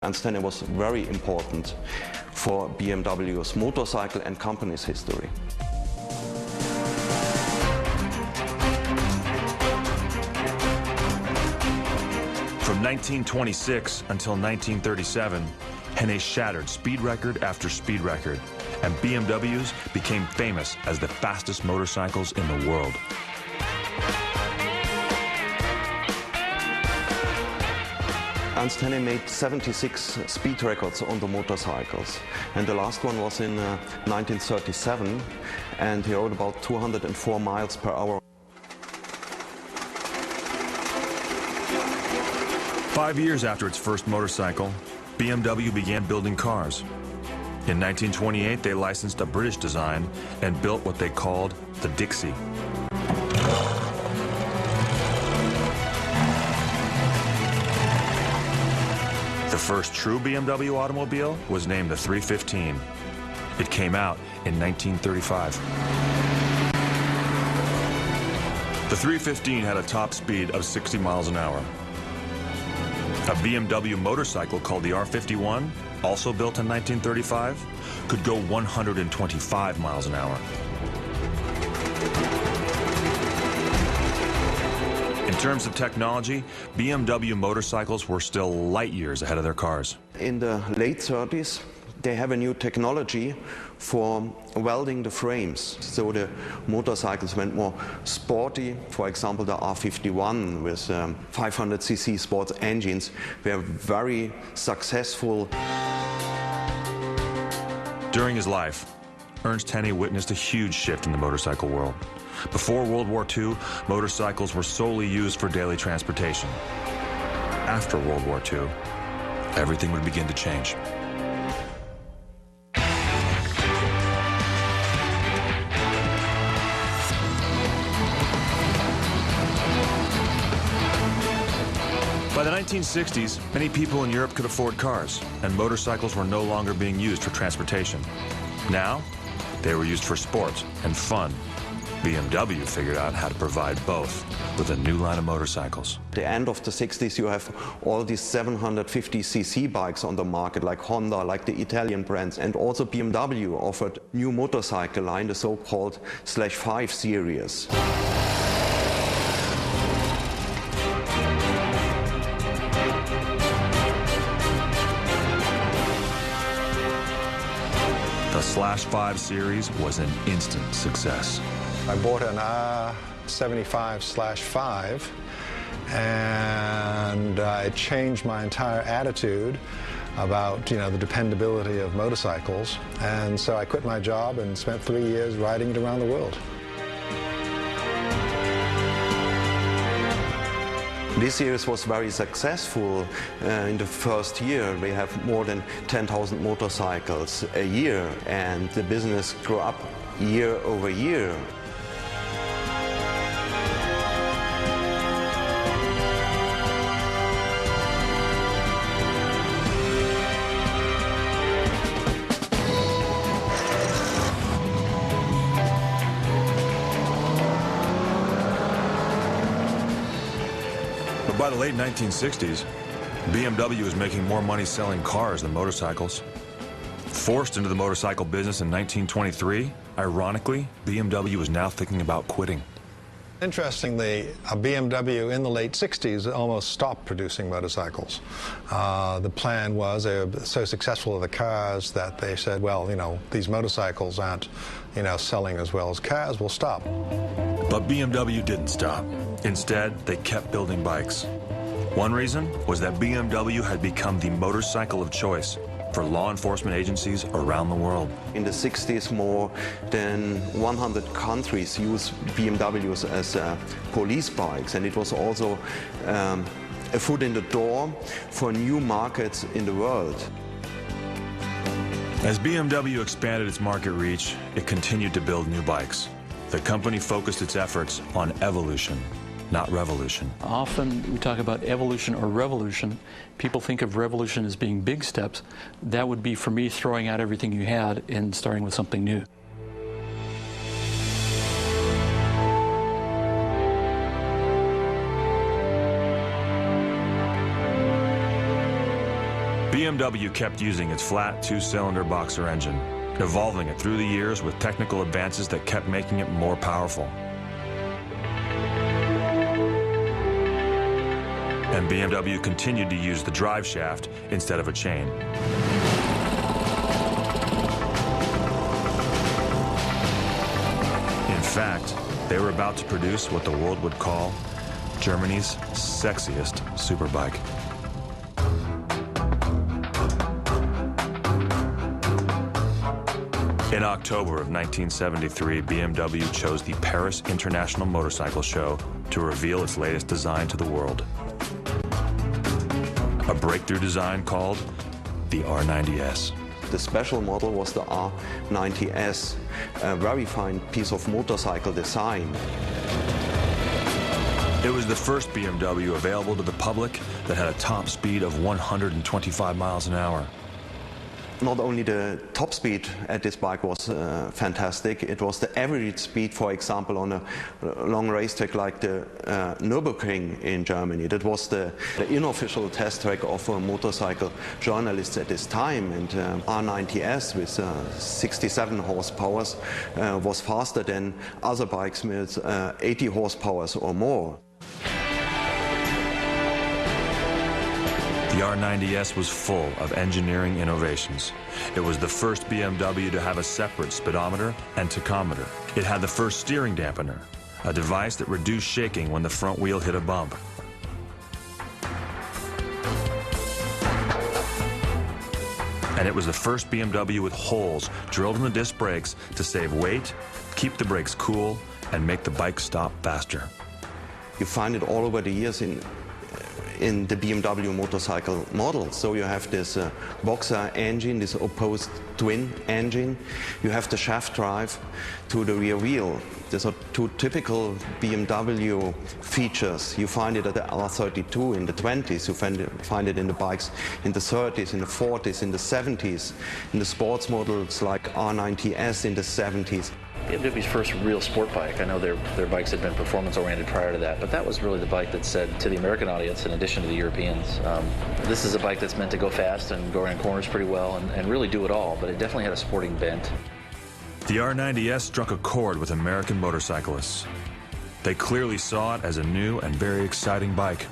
And was very important for BMW's motorcycle and company's history. From 1926 until 1937, Henne shattered speed record after speed record, and BMWs became famous as the fastest motorcycles in the world. Ernst Henne made 76 speed records on the motorcycles, and the last one was in 1937, and he rode about 204 miles per hour. 5 years after its first motorcycle, BMW began building cars. In 1928, they licensed a British design and built what they called the Dixie. The first true BMW automobile was named the 315. It came out in 1935. The 315 had a top speed of 60 miles an hour. A BMW motorcycle called the R51, also built in 1935, could go 125 miles an hour. In terms of technology, BMW motorcycles were still light years ahead of their cars. In the late 30s, they have a new technology for welding the frames. So the motorcycles went more sporty. For example, the R51 with 500cc sports engines were very successful. During his life, Ernst Henne witnessed a huge shift in the motorcycle world. Before World War II, motorcycles were solely used for daily transportation. After World War II, everything would begin to change. By the 1960s, many people in Europe could afford cars, and motorcycles were no longer being used for transportation. Now, they were used for sport and fun. BMW figured out how to provide both with a new line of motorcycles. At the end of the 60s, you have all these 750cc bikes on the market, like Honda, like the Italian brands, and also BMW offered new motorcycle line, the so-called /5 series. The /5 series was an instant success. I bought an R75/5, and I changed my entire attitude about, the dependability of motorcycles. And so I quit my job and spent 3 years riding it around the world. This series was very successful. In the first year, we have more than 10,000 motorcycles a year, and the business grew up year over year. But by the late 1960s, BMW was making more money selling cars than motorcycles. Forced into the motorcycle business in 1923, ironically, BMW was now thinking about quitting. Interestingly, BMW in the late 60s almost stopped producing motorcycles. The plan was they were so successful with the cars that they said, well, these motorcycles aren't, selling as well as cars, we'll stop. But BMW didn't stop. Instead, they kept building bikes. One reason was that BMW had become the motorcycle of choice for law enforcement agencies around the world. In the 60s, more than 100 countries used BMWs as police bikes, and it was also a foot in the door for new markets in the world. As BMW expanded its market reach, it continued to build new bikes. The company focused its efforts on evolution, not revolution. Often we talk about evolution or revolution. People think of revolution as being big steps. That would be, for me, throwing out everything you had and starting with something new. BMW kept using its flat two-cylinder boxer engine, evolving it through the years with technical advances that kept making it more powerful. And BMW continued to use the drive shaft instead of a chain. In fact, they were about to produce what the world would call Germany's sexiest superbike. In October of 1973, BMW chose the Paris International Motorcycle Show to reveal its latest design to the world. A breakthrough design called the R90S. The special model was the R90S, a very fine piece of motorcycle design. It was the first BMW available to the public that had a top speed of 125 miles an hour. Not only the top speed at this bike was fantastic, it was the average speed, for example, on a long racetrack like the Nürburgring in Germany. That was the unofficial test track of motorcycle journalists at this time. And R90S with 67 horsepower was faster than other bikes with 80 horsepower or more. The R90S was full of engineering innovations. It was the first BMW to have a separate speedometer and tachometer. It had the first steering dampener, a device that reduced shaking when the front wheel hit a bump. And it was the first BMW with holes drilled in the disc brakes to save weight, keep the brakes cool, and make the bike stop faster. You find it all over the years in the BMW motorcycle models. So you have this boxer engine, this opposed twin engine. You have the shaft drive to the rear wheel. These are two typical BMW features. You find it at the R32 in the 20s. You find it in the bikes in the 30s, in the 40s, in the 70s, in the sports models like R90S in the 70s. BMW's first real sport bike. I know their bikes had been performance-oriented prior to that, but that was really the bike that said to the American audience, in addition to the Europeans, this is a bike that's meant to go fast and go around corners pretty well and really do it all, but it definitely had a sporting bent. The R90S struck a chord with American motorcyclists. They clearly saw it as a new and very exciting bike.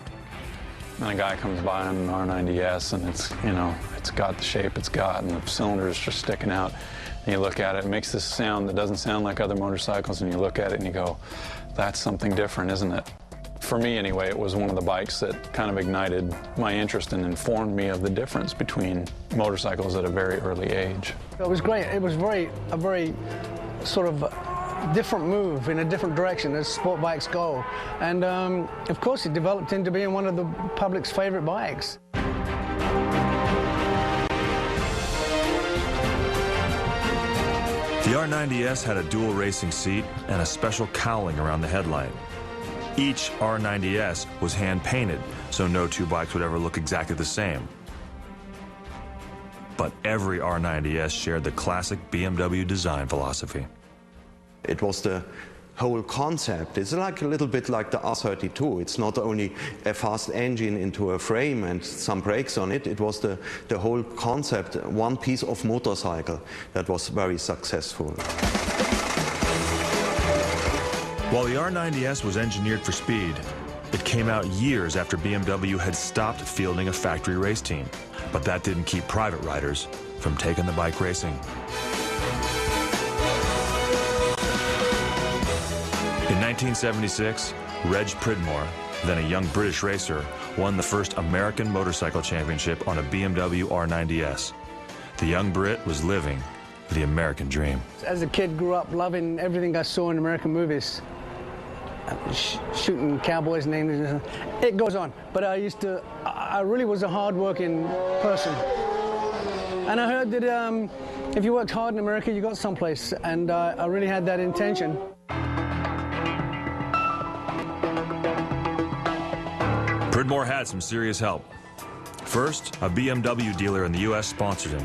And a guy comes by on an R90S and it's, you know, it's got the shape it's got and the cylinders just sticking out. And you look at it, it makes this sound that doesn't sound like other motorcycles, and you look at it and you go, that's something different, isn't it? For me anyway, it was one of the bikes that kind of ignited my interest and informed me of the difference between motorcycles at a very early age. It was great. It was a very sort of different move in a different direction as sport bikes go. And of course it developed into being one of the public's favorite bikes. The R90S had a dual racing seat and a special cowling around the headlight. Each R90S was hand-painted, so no two bikes would ever look exactly the same. But every R90S shared the classic BMW design philosophy. It was the whole concept. It's like a little bit like the R32. It's not only a fast engine into a frame and some brakes on it. It was the whole concept, one piece of motorcycle that was very successful. While the R90S was engineered for speed, it came out years after BMW had stopped fielding a factory race team. But that didn't keep private riders from taking the bike racing. In 1976, Reg Pridmore, then a young British racer, won the first American motorcycle championship on a BMW R90S. The young Brit was living the American dream. As a kid, grew up loving everything I saw in American movies. Shooting cowboys and Indians. It goes on. But I really was a hard-working person. And I heard that if you worked hard in America, you got someplace. And I really had that intention. Pridmore had some serious help. First, a BMW dealer in the U.S. sponsored him.